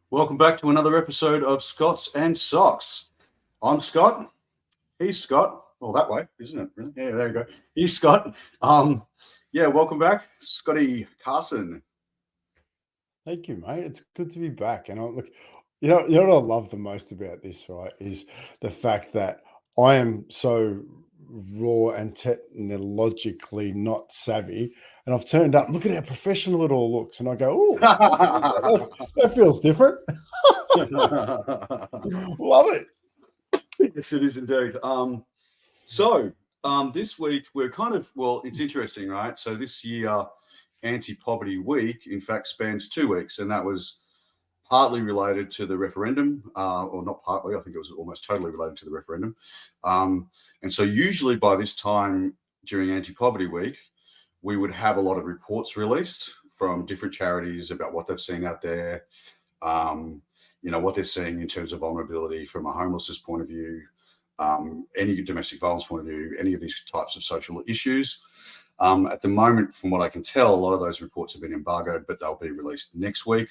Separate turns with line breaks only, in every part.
Welcome back to another episode of Scots and Socks. I'm Scott. He's Scott. Well, that way, isn't it? Really? Yeah, there you go. He's Scott. Yeah, welcome back, Scotty Carson.
Thank you, mate. It's good to be back. And look, you know what I love the most about this, right, is the fact that I am so raw and technologically not savvy, and I've turned up. Look at how professional it all looks, and I go, "Oh, that feels different." Love it.
Yes, it is indeed. So this week we're it's interesting, right? So this year, Anti-Poverty Week, in fact, spans 2 weeks, and that was partly related to the referendum, or not partly, I think it was almost totally related to the referendum. And so, usually by this time during Anti Poverty Week, we would have a lot of reports released from different charities about what they've seen out there, what they're seeing in terms of vulnerability from a homelessness point of view, any domestic violence point of view, any of these types of social issues. At the moment, from what I can tell, a lot of those reports have been embargoed, but they'll be released next week.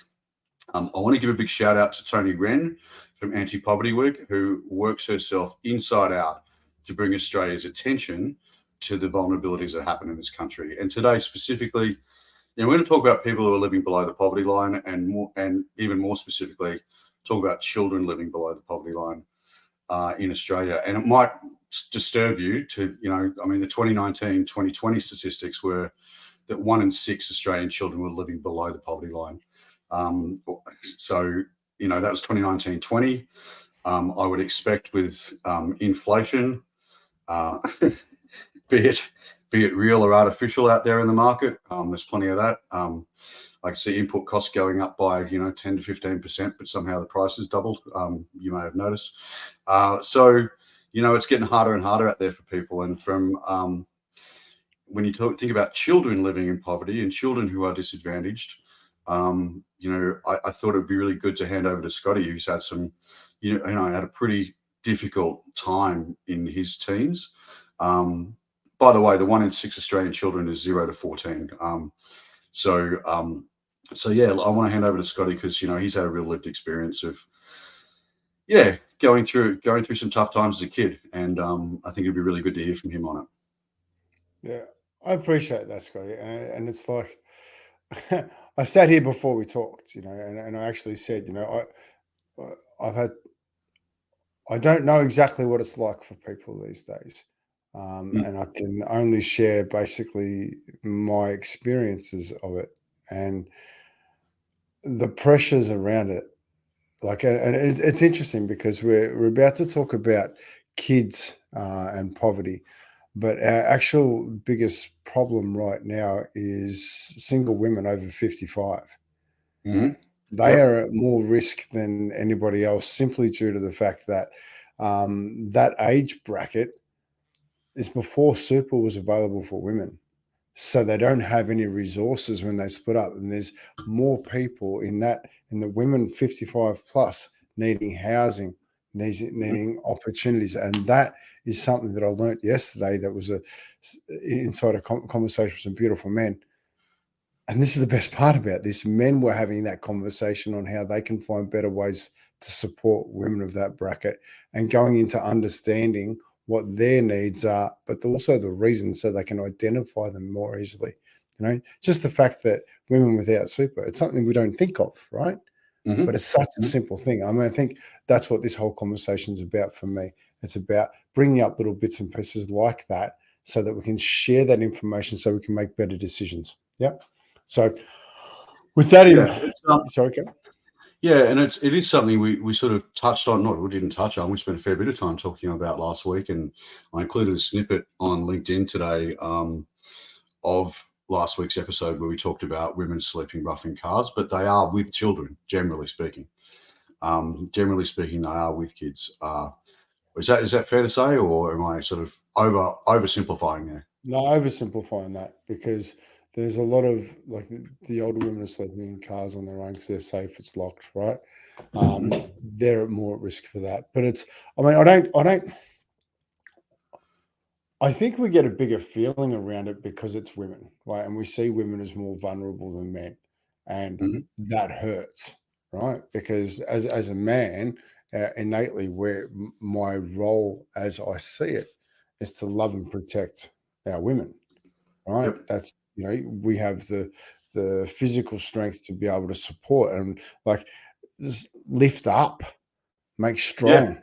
I want to give a big shout out to Tony Wren from Anti Poverty Week, who works herself inside out to bring Australia's attention to the vulnerabilities that happen in this country. And today, specifically, we're going to talk about people who are living below the poverty line, and even more specifically, talk about children living below the poverty line in Australia. And it might disturb you to, the 2019-2020 statistics were that 1 in 6 Australian children were living below the poverty line. So, that was 2019-20. I would expect with inflation, be it real or artificial out there in the market, there's plenty of that. I can see input costs going up by 10 to 15%, but somehow the price has doubled. You may have noticed. So it's getting harder and harder out there for people. And from when you think about children living in poverty and children who are disadvantaged, I thought it'd be really good to hand over to Scotty, who's had some, had a pretty difficult time in his teens. By the way, the 1 in 6 Australian children is 0 to 14. So yeah, I want to hand over to Scotty because he's had a real lived experience of going through some tough times as a kid, and I think it'd be really good to hear from him on it.
Yeah, I appreciate that, Scotty. And it's like I sat here before we talked, and I actually said, I've had, I don't know exactly what it's like for people these days. And I can only share basically my experiences of it and the pressures around it. And it's interesting because we're about to talk about kids and poverty, but our actual biggest problem right now is single women over 55.
Mm-hmm.
They
Yep.
are at more risk than anybody else simply due to the fact that that age bracket is before super was available for women. So they don't have any resources when they split up. And there's more people in the women 55 plus needing housing, needing opportunities. And that is something that I learned yesterday that was inside a conversation with some beautiful men. And this is the best part about this. Men were having that conversation on how they can find better ways to support women of that bracket and going into understanding what their needs are, but also the reasons so they can identify them more easily. Just the fact that women without super, it's something we don't think of, right?
Mm-hmm.
But it's such a simple thing. I mean, I think that's what this whole conversation is about for me. It's about bringing up little bits and pieces like that so that we can share that information so we can make better decisions. Yeah. So with that sorry, Kev.
Yeah, and it is something we sort of touched on. Not we didn't touch on. We spent a fair bit of time talking about last week, and I included a snippet on LinkedIn today of last week's episode where we talked about women sleeping rough in cars, but they are with children, generally speaking. Generally speaking, they are with kids. Is that fair to say, or am I sort of oversimplifying there?
No, oversimplifying that because there's a lot of like the older women are sleeping in cars on their own because they're safe, it's locked, right? They're more at risk for that. But I think we get a bigger feeling around it because it's women, right? And we see women as more vulnerable than men, and that hurts, right? Because as a man, innately, where my role, as I see it, is to love and protect our women, right?
Yep.
That's, we have the physical strength to be able to support and, like, just lift up, make
Yeah.
strong,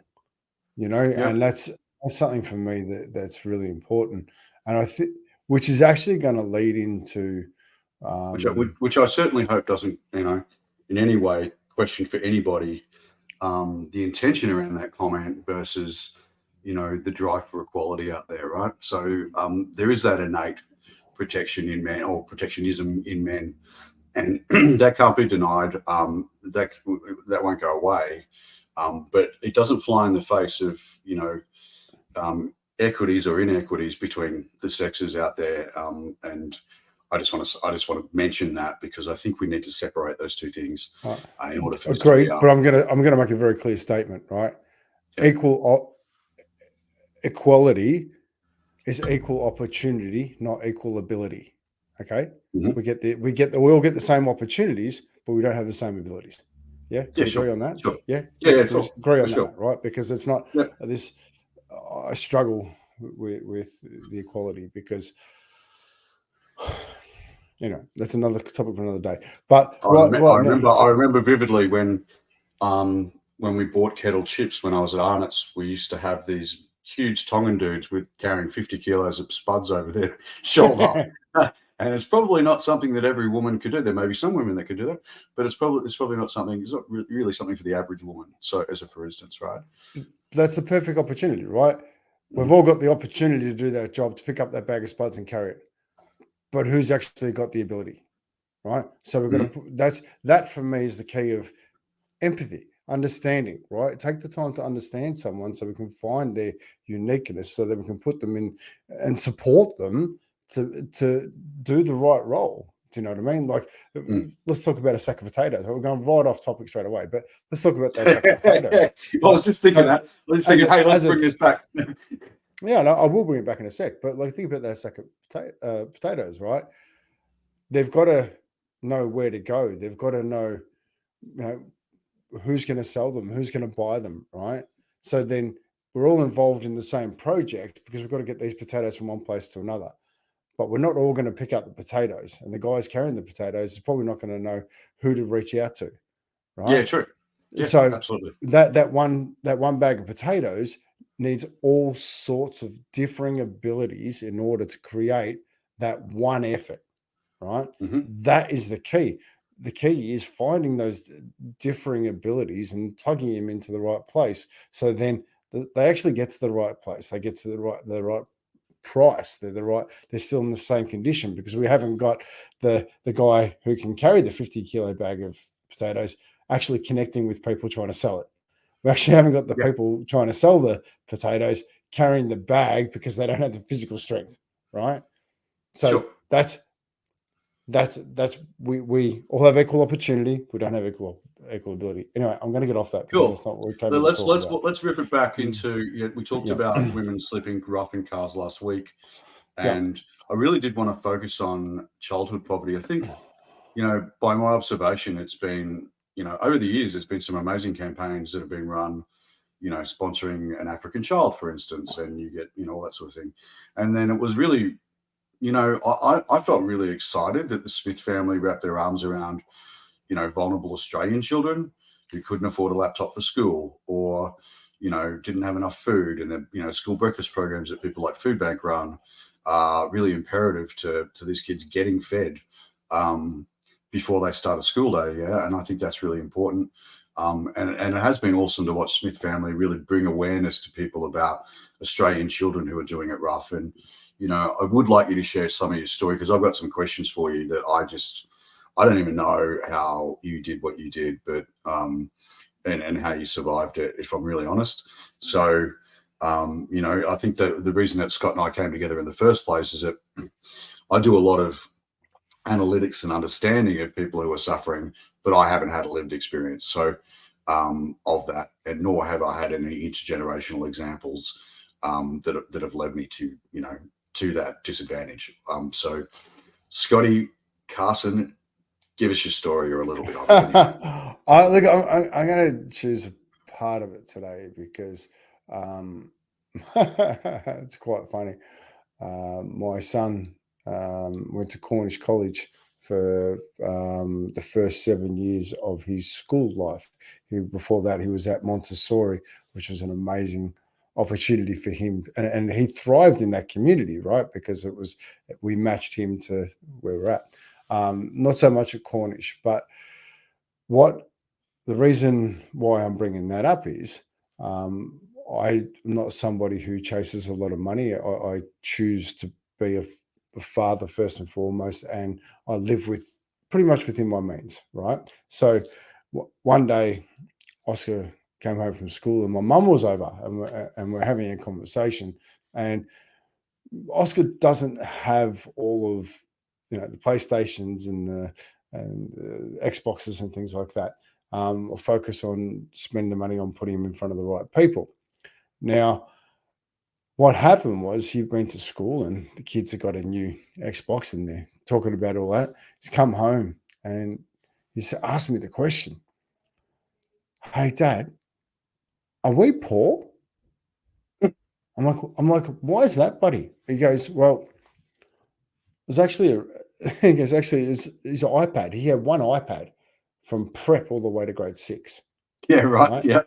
Yep.
and that's something for me that's really important, and I think, which is actually going to lead into, um,
Which I certainly hope doesn't, in any way question for anybody the intention around that comment versus, the drive for equality out there, right? So there is that innate protection in men or protectionism in men, and that can't be denied. That won't go away, but it doesn't fly in the face of equities or inequities between the sexes out there. And I just want to mention that because I think we need to separate those two things
I
in order for this to be
agree, but I'm gonna make a very clear statement, right?
yeah.
Equal equality is equal opportunity, not equal ability. Okay,
Mhm.
we all get the same opportunities, but we don't have the same abilities. Yeah, can
Yeah,
we agree
sure,
on that?
sure.
Yeah,
Yeah, yeah,
just
for
agree
for
on
sure.
that, right? Because it's not
Yeah.
this. I struggle with the equality because that's another topic for another day. But
I
right now,
remember I remember vividly when we bought kettle chips when I was at Arnott's, we used to have these huge Tongan dudes with carrying 50 kilos of spuds over their shoulder. And it's probably not something that every woman could do. There may be some women that could do that, but it's probably not something. It's not really something for the average woman. So, as a for instance, right?
that's the perfect opportunity, right? We've
Mhm.
all got the opportunity to do that job, to pick up that bag of spuds and carry it. But who's actually got the ability, right? So we've got to
Mhm.
put that for me is the key of empathy, understanding, right? Take the time to understand someone so we can find their uniqueness so that we can put them in and support them to do the right role. Do you know what I mean? Like,
Mm.
let's talk about a sack of potatoes. We're going right off topic straight away, but let's talk about that sack of potatoes.
I
Right?
was just thinking
So
that. I was just thinking, hey, let's
as
bring
it's
this back.
yeah, no, I will bring it back in a sec. But, like, think about that sack of potatoes, right? They've got to know where to go. They've got to know, you know, who's going to sell them, who's going to buy them, right? So then we're all involved in the same project because we've got to get these potatoes from one place to another. But we're not all going to pick up the potatoes, and the guys carrying the potatoes is probably not going to know who to reach out to,
Yeah,
right?
true. Yeah,
So
absolutely.
that one bag of potatoes needs all sorts of differing abilities in order to create that one effort, right?
Hmm.
That is the key. The key is finding those differing abilities and plugging them into the right place. So then they actually get to the right place. They get to the right price. They're still in the same condition because we haven't got the guy who can carry the 50-kilo bag of potatoes actually connecting with people trying to sell it. We actually haven't got the
Yeah,
people trying to sell the potatoes carrying the bag because they don't have the physical strength, right? So
sure.
that's we all have equal opportunity. We don't have equal ability. Anyway, I'm going to get off that because
Cool.
that's not what we came in to
Let's
talk
let's
about.
let's rip it back
Mm.
into. We talked
Yeah,
about women sleeping rough in cars last week,
yeah,
and I really did want to focus on childhood poverty. I think by my observation, it's been over the years, there's been some amazing campaigns that have been run. Sponsoring an African child, for instance, and you get all that sort of thing, and then it was really. I felt really excited that the Smith family wrapped their arms around vulnerable Australian children who couldn't afford a laptop for school or, didn't have enough food. And the, school breakfast programs that people like Food Bank run are really imperative to these kids getting fed before they start a school day. Yeah. And I think that's really important. And it has been awesome to watch Smith family really bring awareness to people about Australian children who are doing it rough. And, I would like you to share some of your story because I've got some questions for you that I don't even know how you did what you did, but and how you survived it, if I'm really honest. So, I think that the reason that Scott and I came together in the first place is that I do a lot of analytics and understanding of people who are suffering, but I haven't had a lived experience. So, of that, and nor have I had any intergenerational examples that have led me to to that disadvantage. So, Scotty, Carson, Give us your story or a little bit of it. Anyway.
Look, I'm going to choose a part of it today because it's quite funny. My son went to Cornish College for the first 7 years of his school life. Before that, he was at Montessori, which was an amazing opportunity for him, and he thrived in that community, right? Because we matched him to where we're at. Not so much at Cornish, but the reason why I'm bringing that up is I'm not somebody who chases a lot of money. I choose to be a father first and foremost, and I live pretty much within my means, right? So one day, Oscar came home from school, and my mum was over, and we're having a conversation, and Oscar doesn't have all of the PlayStations and the Xboxes and things like that. Or focus on spending the money on putting him in front of the right people. Now, what happened was he went to school and the kids have got a new Xbox in there, talking about all that. He's come home and he's asked me the question, "Hey, Dad, are we poor?" I'm like, "Why is that, buddy?" He goes, "Well, it was actually he goes, actually, it was his iPad. He had one iPad from prep all the way to grade 6.
Yeah, right. Yeah.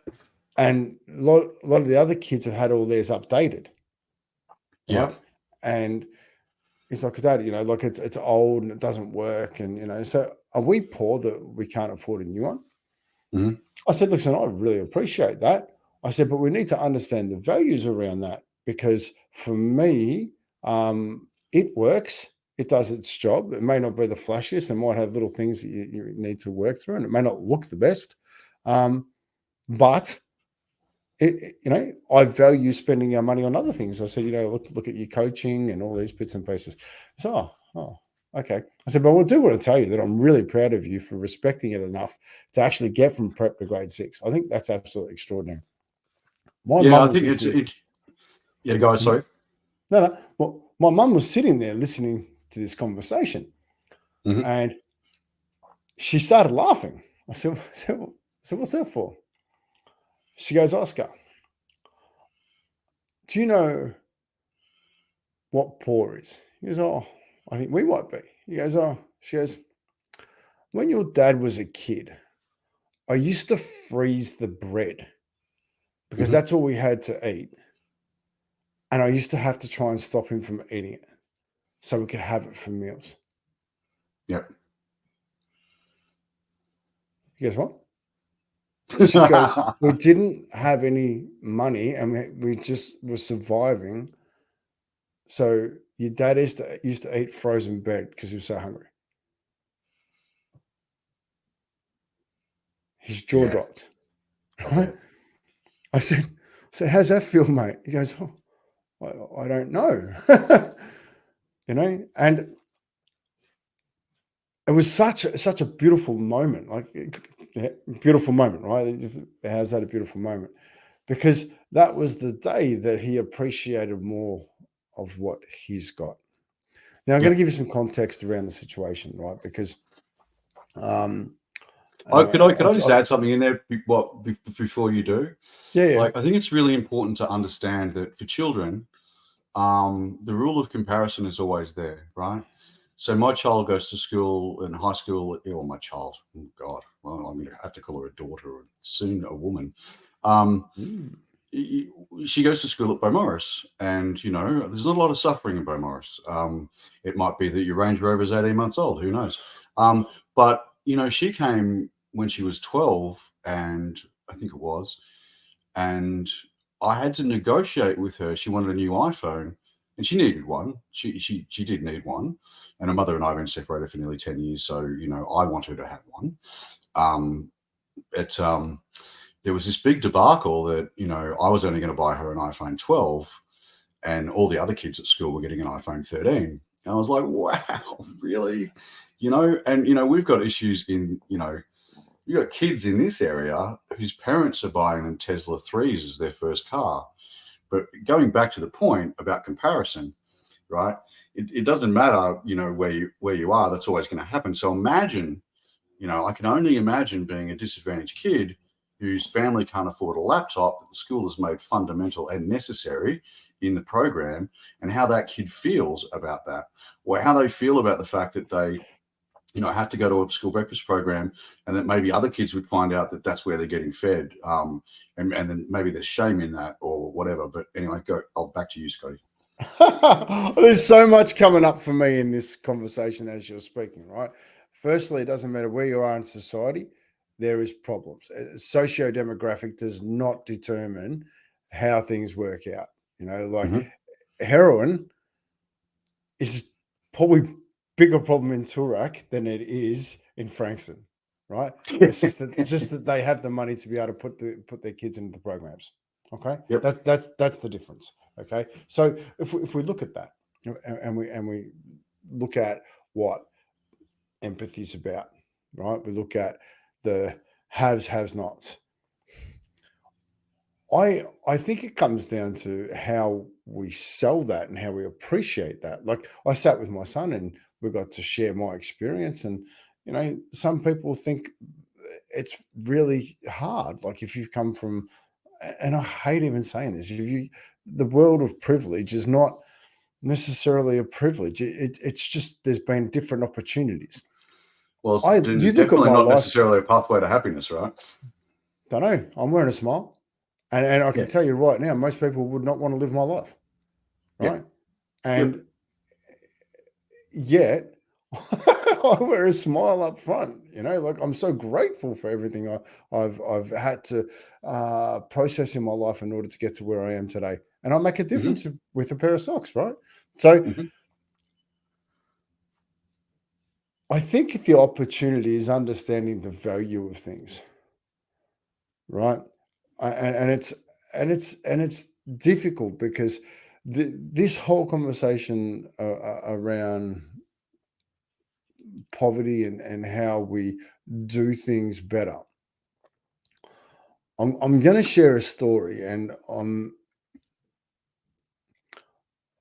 And a lot of the other kids have had all theirs updated.
Yeah.
Right? And he's like, Dad, like it's old and it doesn't work. And, so are we poor that we can't afford a new one?
Mm-hmm.
I said, listen, I really appreciate that. I said, but we need to understand the values around that, because for me, it works. It does its job. It may not be the flashiest and might have little things that you need to work through, and it may not look the best. But I value spending our money on other things. I said, look at your coaching and all these bits and pieces. So, okay. I said, but I do want to tell you that I'm really proud of you for respecting it enough to actually get from prep to grade 6. I think that's absolutely extraordinary.
I think it's yeah, guys, sorry.
No. Well, my mum was sitting there listening to this conversation,
mm-hmm.
and she started laughing. I said, what's that for? She goes, Oscar, do you know what poor is? He goes, oh, I think we might be. He goes, oh, she goes, when your dad was a kid, I used to freeze the bread because that's all we had to eat. And I used to have to try and stop him from eating it so we could have it for meals.
Yep.
He goes, what? She goes, we didn't have any money and we just were surviving. So your dad used to eat frozen bread because he was so hungry. His jaw dropped. Right? I said, how's that feel, mate? He goes, oh, I don't know. And it was such a beautiful moment, beautiful moment, right? How's that a beautiful moment? Because that was the day that he appreciated more of what he's got. Now, I'm going to give you some context around the situation, right? Because
could I just add something in there before you do?
Yeah.
Like, I think it's really important to understand that for children, the rule of comparison is always there, right? So my child goes to school in high school, or my child, oh God, well, I'm going to have to call her a daughter or soon a woman. She goes to school at Beaumaris, and there's not a lot of suffering in Beaumaris. It might be that your Range Rover is 18 months old, who knows? But she came when she was 12, and I think it was, and I had to negotiate with her. She wanted a new iPhone, and she needed one. She did need one, and her mother and I have been separated for nearly 10 years, so I want her to have one. There was this big debacle that I was only going to buy her an iPhone 12, and all the other kids at school were getting an iPhone 13. And I was like, wow, really? And we've got issues in you got kids in this area whose parents are buying them Tesla 3s as their first car. But going back to the point about comparison, right? It doesn't matter, where you are. That's always going to happen. So imagine I can only imagine being a disadvantaged kid whose family can't afford a laptop that the school has made fundamental and necessary in the program, and how that kid feels about that, or how they feel about the fact that they have to go to a school breakfast program, and that maybe other kids would find out that that's where they're getting fed, and then maybe there's shame in that or whatever. But anyway, I'll back to you, Scotty.
There's so much coming up for me in this conversation as you're speaking, right? Firstly, it doesn't matter where you are in society, there is problems. Socio-demographic does not determine how things work out. Like
Mhm.
heroin is probably bigger problem in Toorak than it is in Frankston, right? It's just that they have the money to be able to put their kids into the programs. Okay,
Yep.
that's the difference. Okay, so if we look at that and we look at what empathy is about, right? We look at the haves, nots. I think it comes down to how we sell that and how we appreciate that. Like I sat with my son and we got to share my experience, and some people think it's really hard. Like if you've come from, and I hate even saying this, the world of privilege is not necessarily a privilege. It's just there's been different opportunities.
Well,
You
it's
look at
definitely
my
not
life.
necessarily a pathway to happiness, right?
Don't know. I'm wearing a smile, and I
Yeah.
can tell you right now, most people would not want to live my life,
Yeah.
right?
Yep.
And yet I wear a smile up front. Like I'm so grateful for everything I've had to process in my life in order to get to where I am today, and I make a
Hmm.
difference with a pair of socks, right? So
Hmm.
I think the opportunity is understanding the value of things, right? And it's difficult because this whole conversation around poverty and how we do things better. I'm going to share a story, and I'm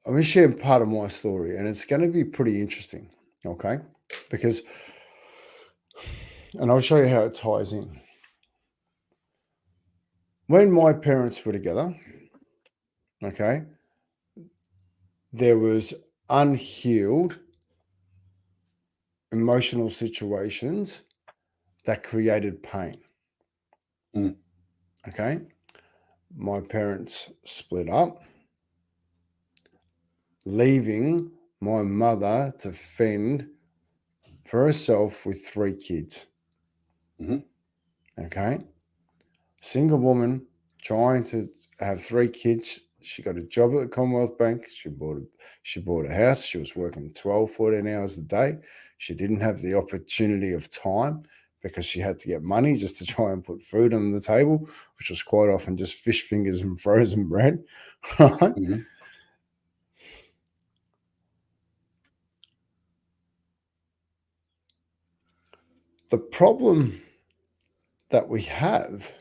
going to share part of my story, and it's going to be pretty interesting, okay? Because, and I'll show you how it ties in. When my parents were together, okay, there was unhealed emotional situations that created pain.
Mm.
Okay. My parents split up, leaving my mother to fend for herself with 3 kids.
Hmm.
Okay. Single woman trying to have 3 kids. She got a job at the Commonwealth Bank. She bought a house. She was working 12, 14 hours a day. She didn't have the opportunity of time because she had to get money just to try and put food on the table, which was quite often just fish fingers and frozen bread. Right?
Hmm.
The problem that we have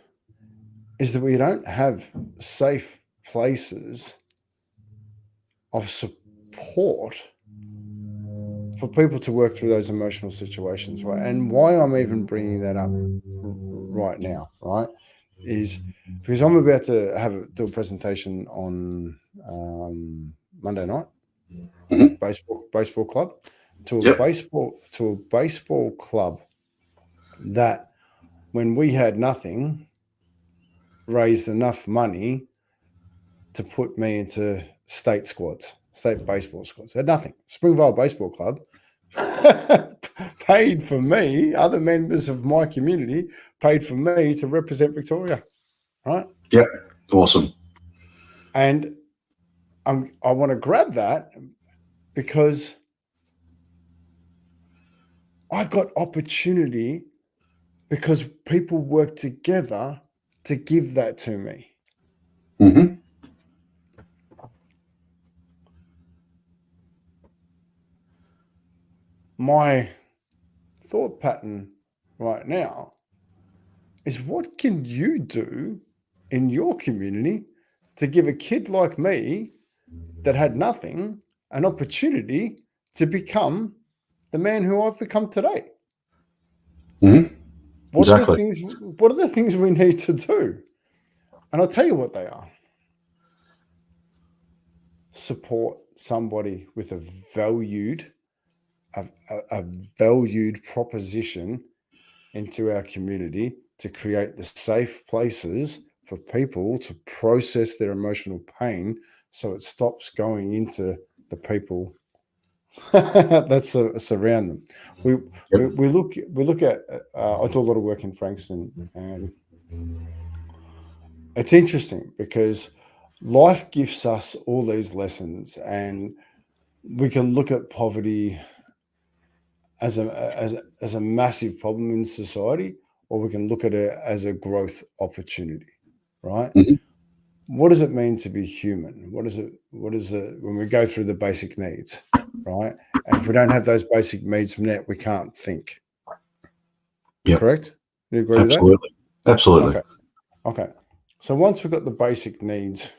is that we don't have safe places of support for people to work through those emotional situations, right? And why I'm even bringing that up right now, right, is because I'm about to do a presentation on Monday night,
Hmm.
baseball club, to a
Yep.
baseball club that when we had nothing raised enough money to put me into state baseball squads. Had nothing. Springvale Baseball Club paid for me, other members of my community paid for me to represent Victoria, right?
Yep. Awesome.
And I want to grab that because I got opportunity because people work together to give that to me.
Hmm.
My thought pattern right now is what can you do in your community to give a kid like me that had nothing an opportunity to become the man who I've become today?
Mhm.
What are the
Exactly.
things? What are the things we need to do? And I'll tell you what they are. Support somebody with a valued, a valued proposition into our community to create the safe places for people to process their emotional pain, so it stops going into the people that surround them. We,
Yep.
we look at. I do a lot of work in Frankston, and it's interesting because life gives us all these lessons, and we can look at poverty as a massive problem in society, or we can look at it as a growth opportunity, right?
Mhm.
What does it mean to be human? What is it when we go through the basic needs, right? And if we don't have those basic needs met, we can't think.
Yep.
Correct? You agree with that?
Absolutely. Absolutely.
Okay. Okay. So once we've got the basic needs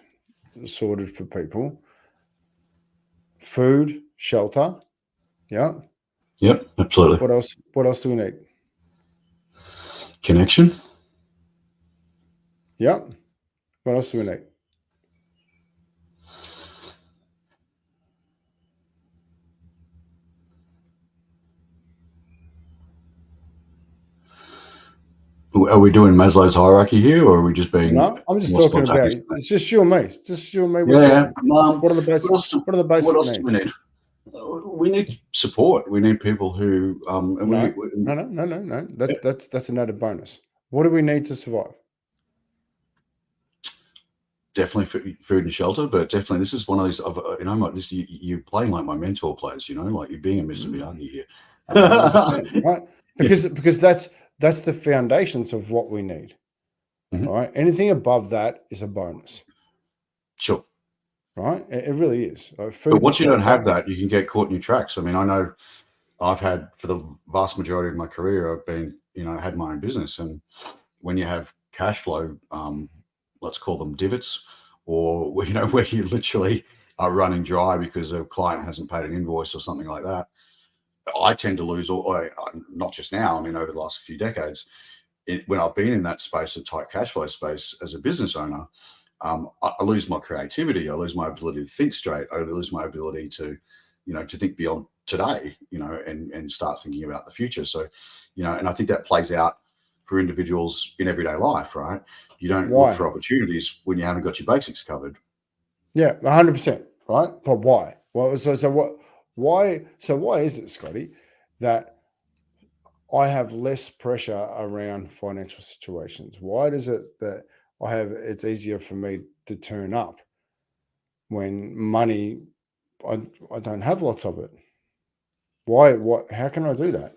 sorted for people, food, shelter, yeah.
Yep. Absolutely.
What else? What else do we need?
Connection.
Yeah. What else do we need?
Are we doing Maslow's hierarchy here, or are we just being
No, I'm just
more
talking about
spontaneous
it.
than that?
It's just you and me. It's just you and me. We're
Yeah.
talking.
What
What are the basic?
else?
What are the
What
basic
else do we
needs?
need? We need support. We need people who, and
No, no.
yeah,
That's an added bonus. What do we need to survive?
definitely food and shelter, but definitely this is one of these. This you're playing like my mentor plays. Like you're being a Mr. Miyagi here.
100%, right?
Yeah.
Because that's the foundations of what we need.
Mhm.
Right? Anything above that is a bonus.
Sure.
Right? It really is.
But
Food and
once you don't
shelter.
have that, you can get caught in your tracks. I mean, I know I've had for the vast majority of my career, I've been, had my own business. And when you have cash flow, let's call them divots, or where you literally are running dry because a client hasn't paid an invoice or something like that, I tend to lose not just now, I mean, over the last few decades, when I've been in that space, a tight cash flow space as a business owner, I lose my creativity. I lose my ability to think straight. I lose my ability to think beyond today, and start thinking about the future. So, and I think that plays out for individuals in everyday life, right? You don't look
Why?
for opportunities when you haven't got your basics covered.
Yeah, 100%. Right? But why? Well, so what? Why? So why is it, Scotty, that I have less pressure around financial situations? Why does it that it's easier for me to turn up when money I don't have lots of it? Why? What? How can I do that?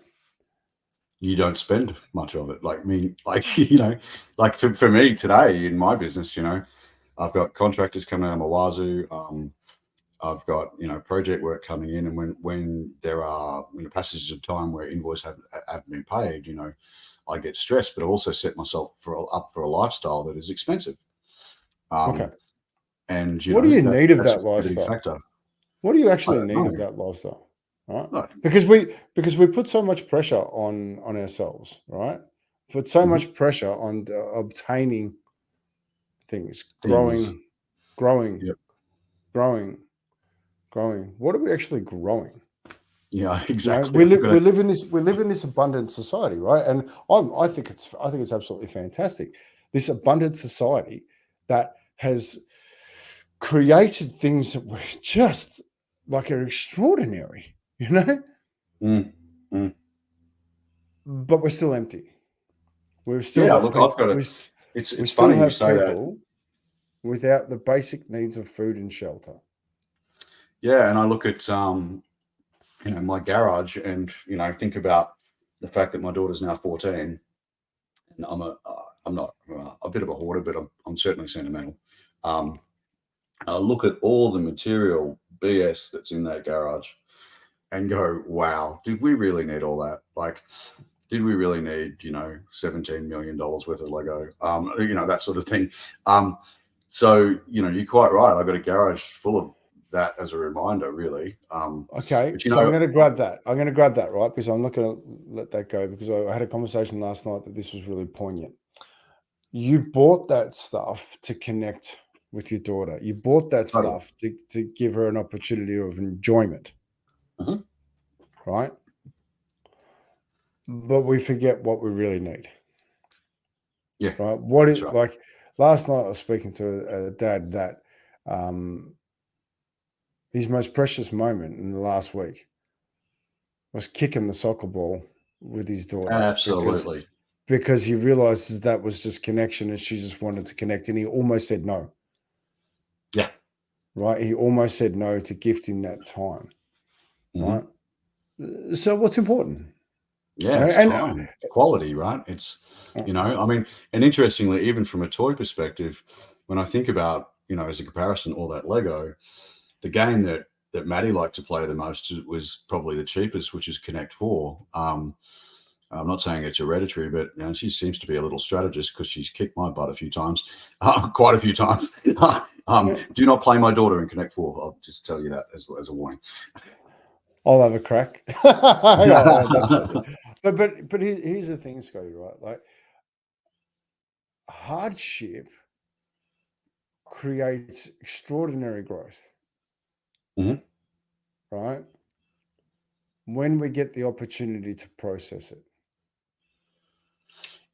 You don't spend much of it. Like me, like like for me today in my business, I've got contractors coming out of my wazoo. I've got project work coming in, and when there are passages of time where invoices haven't been paid, I get stressed. But I also set myself up for a lifestyle that is expensive,
Okay.
and
What do you
that's
need of
that's a
that
contributing
lifestyle?
factor.
What do you
I
actually
don't
need of
know.
that lifestyle? Right?
Like,
Because we put so much pressure on ourselves, right? Put so
mhm,
much pressure on obtaining things,
things.
growing,
Yep.
growing, growing. What are we actually growing?
Yeah.
You know,
Exactly. I'm gonna.
we live in this abundant society, right? And I think it's absolutely fantastic. This abundant society that has created things that were just like are extraordinary,
Mm, mm.
but we're still empty. We've still
Yeah.
got
Look, I've
people.
got it.
We
It's
still
funny you
have
say that.
people without the basic needs of food and shelter.
Yeah, and I look at my garage, and think about the fact that my daughter's now 14, and I'm not a bit of a hoarder, but I'm certainly sentimental. Um, I look at all the material BS that's in that garage and go, wow, did we really need all that? Like, did we really need, $17 million worth of Lego? That sort of thing. So, you're quite right. I've got a garage full of that as a reminder, really.
Okay,
But
so I'm going to grab that. I'm going to grab that, right? Because I'm not going to let that go, because I had a conversation last night that this was really poignant. You bought that stuff to connect with your daughter. You bought that
totally.
stuff to give her an opportunity of enjoyment,
Mhm.
right? But we forget what we really need,
Yeah,
right? What
that's
it
right.
like last night I was speaking to a dad that um, his most precious moment in the last week was kicking the soccer ball with his daughter,
Absolutely.
because he realizes that was just connection and she just wanted to connect, and he almost said no,
Yeah.
right? He almost said no to gifting that time,
Mhm.
right? So what's important,
Yeah, it's
and
time, it's quality, right? It's,
uh,
I mean, and interestingly, even from a toy perspective, when I think about, as a comparison, all that Lego, the game that Maddie liked to play the most was probably the cheapest, which is Connect Four. I'm not saying it's hereditary, but she seems to be a little strategist because she's kicked my butt a few times, quite a few times.
yeah,
Do not play my daughter in Connect Four. I'll just tell you that as a warning.
I'll have a crack. I'll definitely do. But here's the thing, Scotty, right? Like, hardship creates extraordinary growth,
Mhm.
right? When we get the opportunity to process it.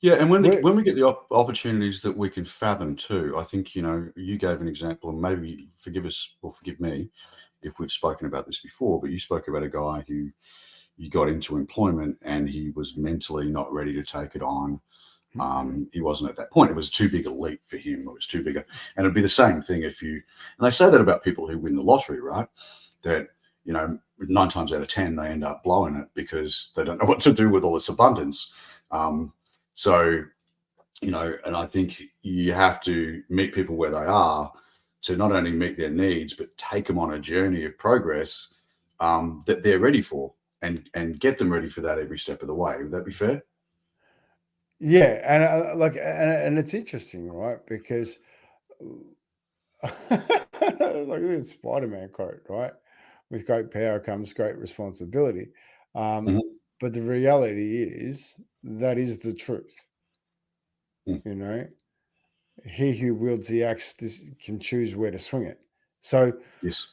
Yeah, and
We're,
when we get the opportunities that we can fathom too, I think you gave an example, and maybe forgive us or forgive me if we've spoken about this before, but you spoke about a guy who you got into employment and he was mentally not ready to take it on. He wasn't at that point. It was too big a leap for him. It was too big and it'd be the same thing if you, and they say that about people who win the lottery, right? That, 9 times out of 10, they end up blowing it because they don't know what to do with all this abundance. Um, so, and I think you have to meet people where they are to not only meet their needs, but take them on a journey of progress that they're ready for, and get them ready for that every step of the way. Would that be fair?
yeah, and and it's interesting, right? Because like this Spider-Man quote, right? With great power comes great responsibility.
Mhm.
But the reality is that is the truth.
Mm.
You know, he who wields the axe can choose where to swing it. So
Yes.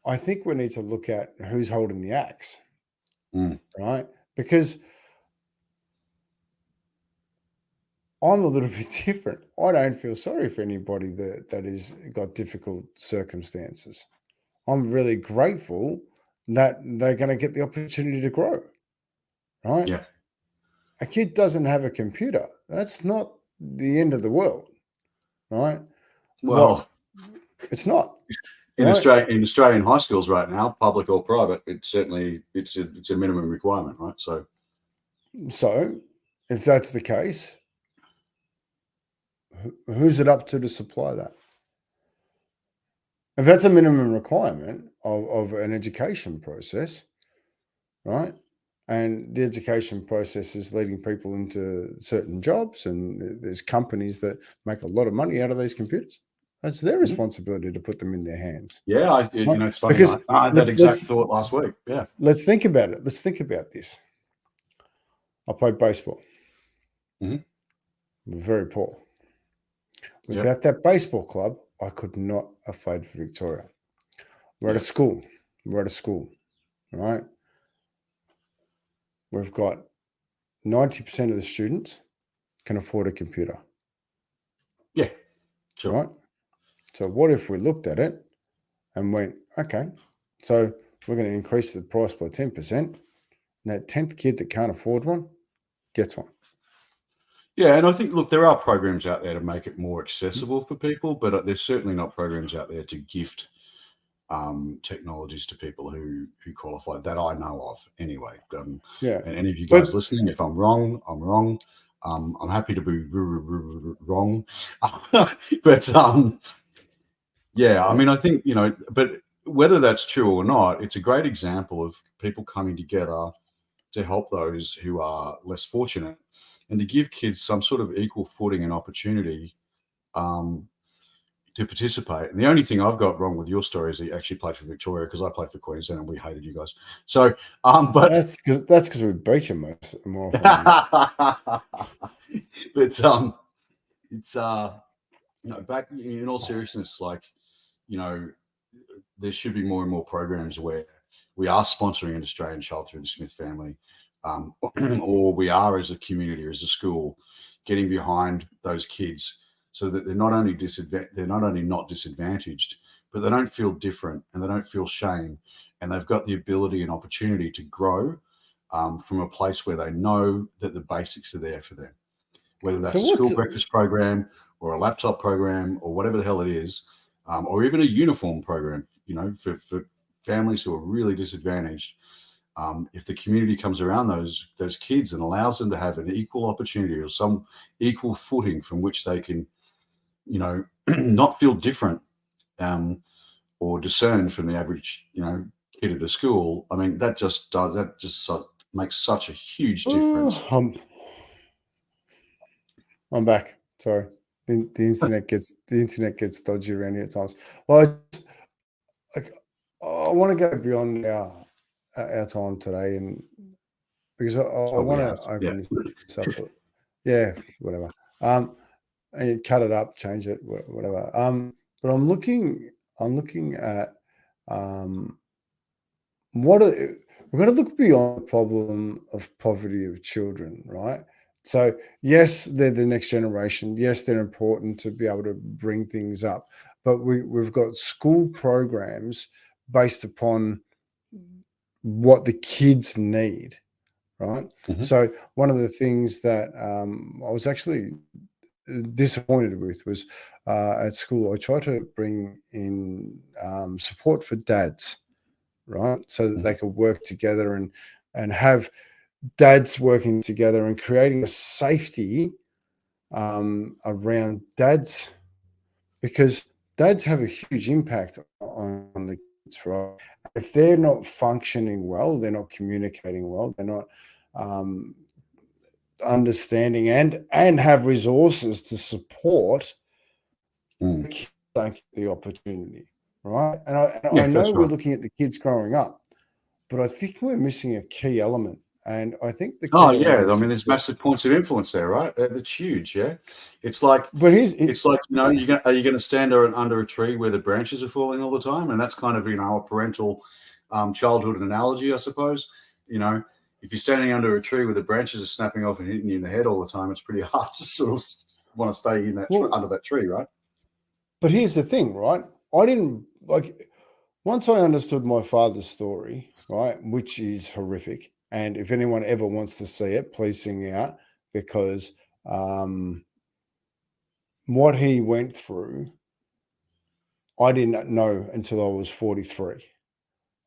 I think we need to look at who's holding the axe,
Mm.
right? Because I'm a little bit different. I don't feel sorry for anybody that is got difficult circumstances. I'm really grateful that they're going to get the opportunity to grow, right?
Yeah.
A kid doesn't have a computer. That's not the end of the world, right? What
Well,
it's not,
in
right?
Australian high schools right now, public or private, it's a minimum requirement, right? So
So if that's the case, who's it up to supply that? If that's a minimum requirement of an education process, right? And the education process is leading people into certain jobs, and there's companies that make a lot of money out of these computers. That's their
mhm.
responsibility to put them in their hands,
Yeah,
right?
it's funny.
Because
I had that
let's
exact
let's
thought last week. Yeah.
let's think about it. Let's think about this. I played baseball.
Hmm.
Very poor.
Yep.
Without that baseball club, I could not have played for Victoria. We're at a
Yep.
school. We're at a school, right? We've got 90% of the students can afford a computer,
Yeah. Sure.
right? So what if we looked at it and went, okay, so we're going to increase the price by 10%. And that 10th kid that can't afford one gets one.
Yeah, and I think, look, there are programs out there to make it more accessible for people, but there's certainly not programs out there to gift technologies to people who qualify that I know of. Anyway,
Yeah.
and any of you guys
But
listening, if I'm wrong, I'm wrong. I'm happy to be wrong, but yeah, I
yeah,
mean, I think but whether that's true or not, it's a great example of people coming together to help those who are less fortunate, and to give kids some sort of equal footing and opportunity um, to participate. And the only thing I've got wrong with your story is that you actually played for Victoria, because I played for Queensland and we hated you guys. So, but
that's because we beat you more often than not.
but it's back in all seriousness, like, you know, there should be more and more programs where we are sponsoring an Australian child through the Smith family, or we are, as a community or as a school, getting behind those kids so that they're not only not disadvantaged, but they don't feel different and they don't feel shame, and they've got the ability and opportunity to grow from a place where they know that the basics are there for them, whether that's
So
a
what's
school breakfast program or a laptop program or whatever the hell it is, or even a uniform program, for families who are really disadvantaged. If the community comes around those kids and allows them to have an equal opportunity or some equal footing from which they can, not feel different, or discerned from the average, kid at a school. I mean, that just makes such a huge difference.
I'm back. Sorry, the internet gets dodgy around here at times. Well, I want to go beyond our time today, and because I want to open this up. Yeah, whatever. And you cut it up, change it, whatever. But I'm looking at we're going to look beyond the problem of poverty of children, right? So yes, they're the next generation. Yes, they're important to be able to bring things up, but we've got school programs based upon what the kids need, right?
Mm-hmm.
So one of the things that I was actually disappointed with was at school, I tried to bring in support for dads, right? So that they could work together and have dads working together and creating a safety around dads, because dads have a huge impact on the kids, right? If they're not functioning well, they're not communicating well, they're not understanding and have resources to support, kids don't get the opportunity, right? And I know we're looking at the kids growing up, but I think we're missing a key element. And I think the key
I mean, there's massive points of influence there, right? It's huge, yeah. It's like, are you going to stand under a tree where the branches are falling all the time? And that's kind of, a parental childhood analogy, I suppose. If you're standing under a tree where the branches are snapping off and hitting you in the head all the time, it's pretty hard to sort of want to stay in that under that tree, right?
But here's the thing, right? I didn't once I understood my father's story, right, which is horrific. And if anyone ever wants to see it, please sing out, because what he went through, I didn't know until I was 43.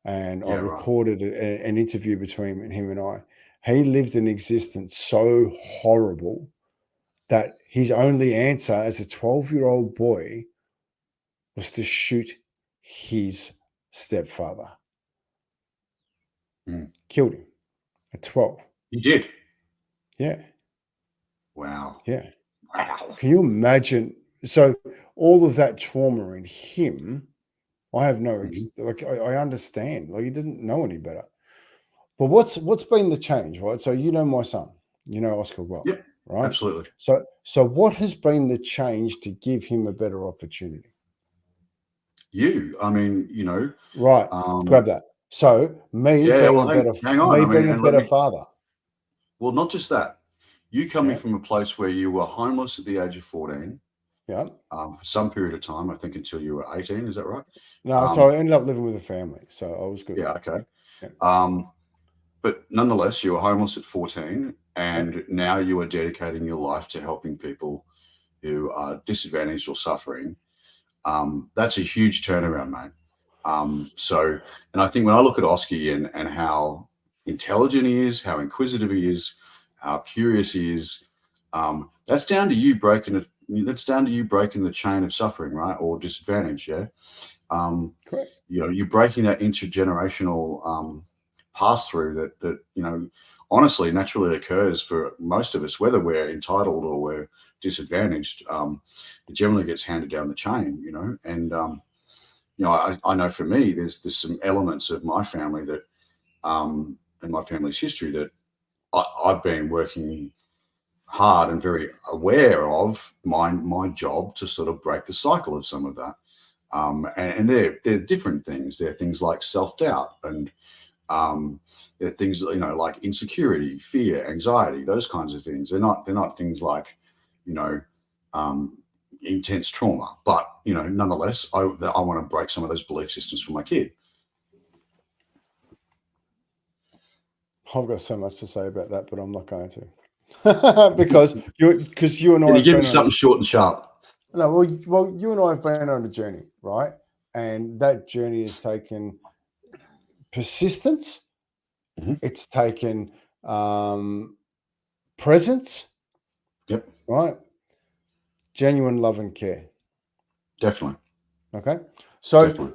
And I recorded an interview between him and I. He lived an existence so horrible that his only answer as a 12-year-old boy was to shoot his stepfather. Killed him at 12.
You did?
Yeah.
Wow.
Yeah. Wow. Can you imagine? So all of that trauma in him, I have no, I understand. Like, he didn't know any better. But what's been the change, right? So my son, Oscar well,
yep,
right?
Absolutely.
So what has been the change to give him a better opportunity?
I mean,
right. Grab that. So me being a better father.
Well, not just that. You coming from a place where you were homeless at the age of 14.
Yeah.
For some period of time, I think until you were 18. Is that right?
No, so I ended up living with a family, so I was good.
Yeah. Okay. Yeah. But nonetheless, you were homeless at 14, and now you are dedicating your life to helping people who are disadvantaged or suffering. That's a huge turnaround, mate. And I think when I look at Oscar and how intelligent he is, how inquisitive he is, how curious he is, that's down to you breaking it. That's down to you breaking the chain of suffering, right, or disadvantage. Yeah.
Correct.
You're breaking that intergenerational pass through that honestly naturally occurs for most of us, whether we're entitled or we're disadvantaged. It generally gets handed down the chain, and I know for me, there's some elements of my family that, and my family's history that I've been working hard and very aware of my job to sort of break the cycle of some of that. And they're different things. They're things like self-doubt and they're things like insecurity, fear, anxiety, those kinds of things. They're not things like you know um, intense trauma, but nonetheless, I want to break some of those belief systems for my kid.
I've got so much to say about that, but I'm not going to. because you and I
Can you
have
give
been
me
on
something short and sharp?
well, you and I have been on a journey, right? And that journey has taken persistence.
Mhm.
It's taken presence,
Yep,
right? Genuine love and care.
definitely,
Okay. So
definitely.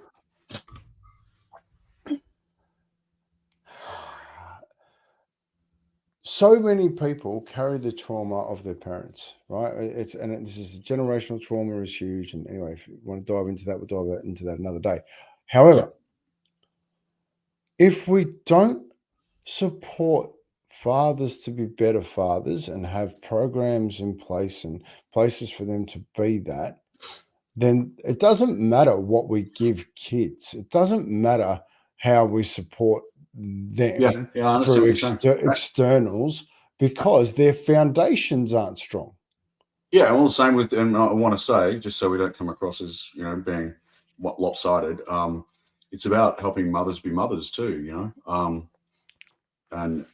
so many people carry the trauma of their parents, right? This is generational trauma is huge. And anyway, if you want to dive into that, we'll dive into that another day. However, if we don't support fathers to be better fathers and have programs in place and places for them to be that, then it doesn't matter what we give kids. It doesn't matter how we support
Yeah,
them
yeah, I understand
through
what you're saying.
externals because their foundations aren't strong.
Yeah, well, the same with, and I want to say, just so we don't come across as being lopsided. It's about helping mothers be mothers too. And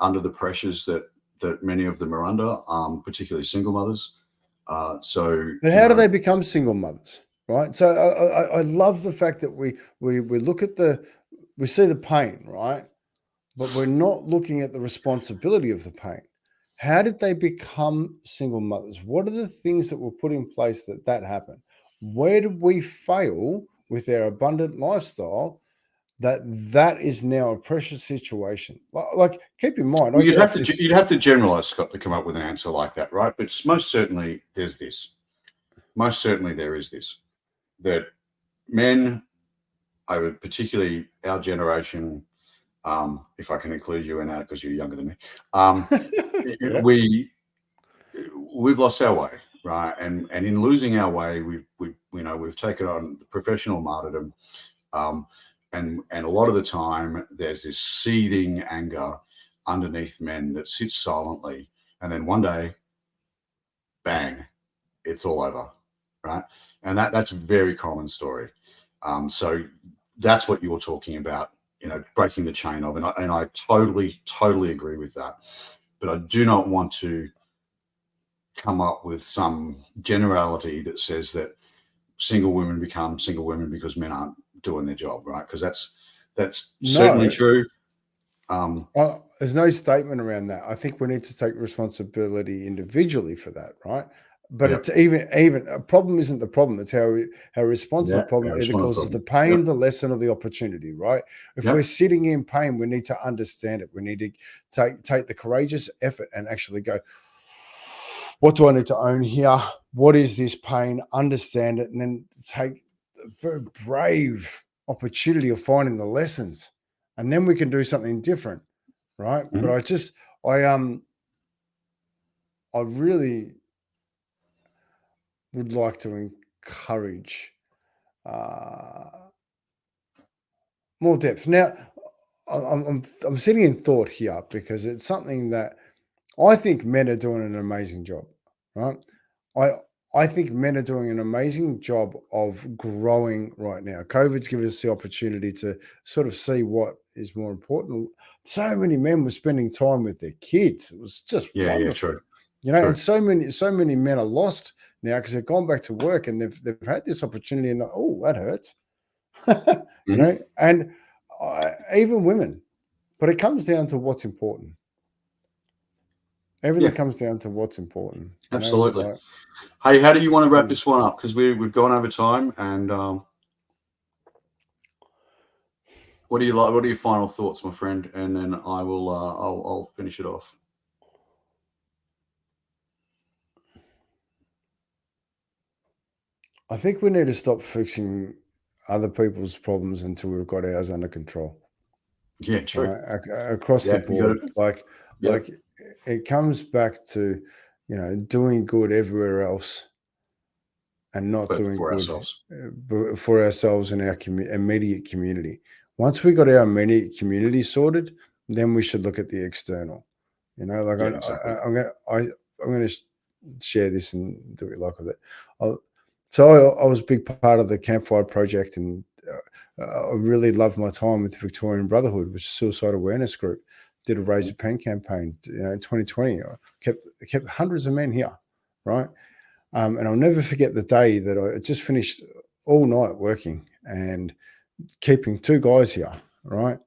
under the pressures that many of them are under, particularly single mothers. So
But how do they become single mothers? Right. So I love the fact that we look at we see the pain, right? But we're not looking at the responsibility of the pain. How did they become single mothers? What are the things that were put in place that happened? Where did we fail with our abundant lifestyle that is now a pressure situation? Like keep in mind, I
well,
get off this.
you'd have to generalize, Scott, to come up with an answer like that, right? But most certainly, there's this. Most certainly, there is this that men, over particularly our generation, if I can include you in that because you're younger than me,
Yeah.
we've lost our way, right? And in losing our way, we've taken on professional martyrdom, and a lot of the time there's this seething anger underneath men that sits silently, and then one day, bang, it's all over, right? And that's a very common story. So that's what you're talking about, breaking the chain of, and I totally agree with that. But I do not want to come up with some generality that says that single women become single women because men aren't doing their job, right? Because that's certainly
No,
true.
there's no statement around that. I think we need to take responsibility individually for that, right? But
Yeah,
it's even a problem isn't the problem. It's how we respond to the
yeah,
problem
yeah, it's
either
one of the
causes the
problem.
pain,
Yep,
the lesson, or the opportunity, right? If we're
yep,
sitting in pain, we need to understand it. We need to take the courageous effort and actually go, what do I need to own here? What is this pain? Understand it, and then take the very brave opportunity of finding the lessons, and then we can do something different, right? But
mhm,
I really would like to encourage uh, more depth. Now, I'm sitting in thought here because it's something that I think men are doing an amazing job, right? I I think men are doing an amazing job of growing right now. COVID's given us the opportunity to sort of see what is more important. So many men were spending time with their kids. It was just
yeah,
wonderful.
true,
And
true.
so many men are lost now because they've gone back to work and they've had this opportunity and oh, that hurts.
Mhm.
And even women. But it comes down to what's important. Everything
Yeah,
comes down to what's important.
absolutely.
Like
Hey, how do you want to wrap
mm.
this one up? Because we've gone over time, and What do you like? What are your final thoughts, my friend? And then I will. I'll finish it off.
I think we need to stop fixing other people's problems until we've got ours under control.
Yeah, true.
Right? Across the
Yeah, you got
board,
it. Yep.
like it comes back to, you know, doing good everywhere else and not
But
doing
for
good
ourselves.
for ourselves and our immediate community. Once we got our immediate community sorted, then we should look at the external. You know, like
Yeah, exactly.
I'm going to share this and do what you like with it. I was a big part of the Campfire Project, and I really loved my time with the Victorian Brotherhood, which is a suicide awareness group. Did a Raise a Pen campaign, you know, in 2020. I kept hundreds of men here, right? And I'll never forget the day that I just finished all night working and keeping two guys here, right?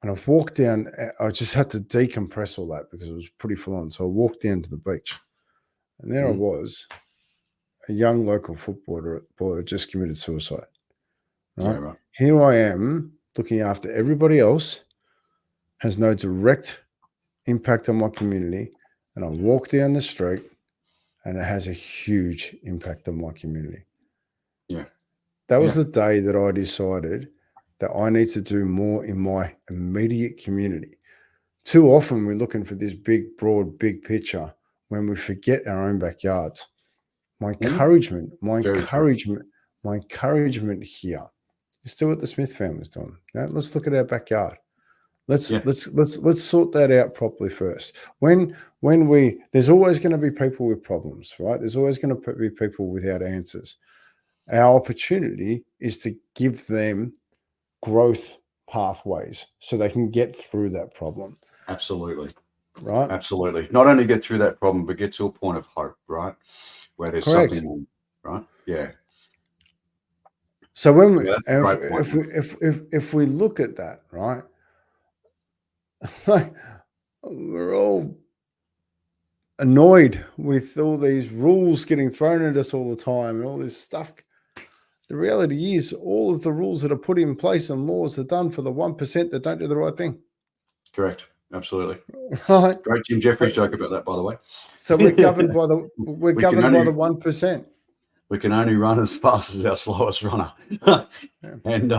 And I've walked down, I just had to decompress all that because it was pretty full on. So I walked down to the beach, and there I was, a young local footballer had just committed suicide. Right?
Yeah, right.
Here I am looking after everybody else, has no direct impact on my community. And I walk down the street and it has a huge impact on my community.
Yeah.
That was the day that I decided that I need to do more in my immediate community. Too often we're looking for this big, broad, big picture when we forget our own backyards. My encouragement here is do what the Smith family's doing. You know, let's look at our backyard. Let's sort that out properly first. When there's always going to be people with problems, right? There's always going to be people without answers. Our opportunity is to give them growth pathways so they can get through that problem.
Absolutely.
Right?
Absolutely. Not only get through that problem, but get to a point of hope, right? Where there's something more, right? Yeah.
So when if we look at that, right, like we're all annoyed with all these rules getting thrown at us all the time and all this stuff. The reality is all of the rules that are put in place and laws are done for the 1% that don't do the right thing.
Correct. Absolutely.
Right.
Great Jim Jeffries joke about that, by the way.
So we're governed by the 1%.
We can only run as fast as our slowest runner. And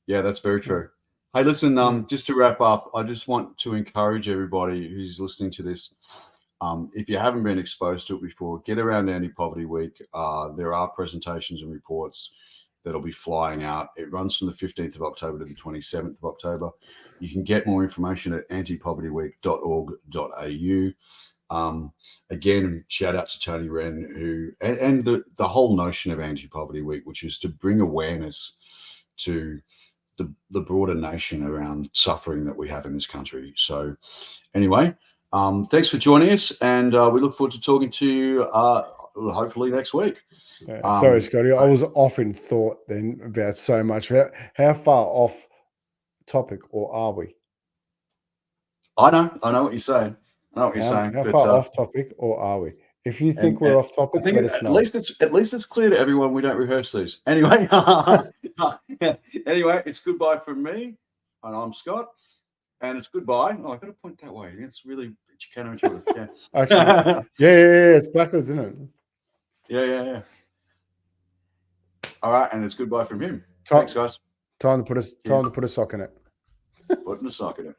yeah, that's very true. Hey, listen, just to wrap up, I just want to encourage everybody who's listening to this. If you haven't been exposed to it before, get around Anti-Poverty Week. There are presentations and reports that'll be flying out. It runs from the 15th of October to the 27th of October. You can get more information at antipovertyweek.org.au. Again, shout out to Tony Wren, who and the whole notion of Anti-Poverty Week, which is to bring awareness to the broader nation around suffering that we have in this country. So anyway, thanks for joining us, and we look forward to talking to you hopefully next week.
Sorry, Scotty, I was off in thought then about so much. How far off topic, or are we?
I know what you're saying. I know what you're saying.
How far off topic, or are we? If you think we're off topic, let us know.
At least it's clear to everyone we don't rehearse these. Anyway, anyway, it's goodbye from me, and I'm Scott, and it's goodbye. Oh, I got to point that way. It's really counterintuitive. Yeah.
Actually, yeah, it's backwards, isn't it?
Yeah. All right, and it's goodbye from him. Thanks, guys.
Time to put a sock in it.
Putting a sock in it.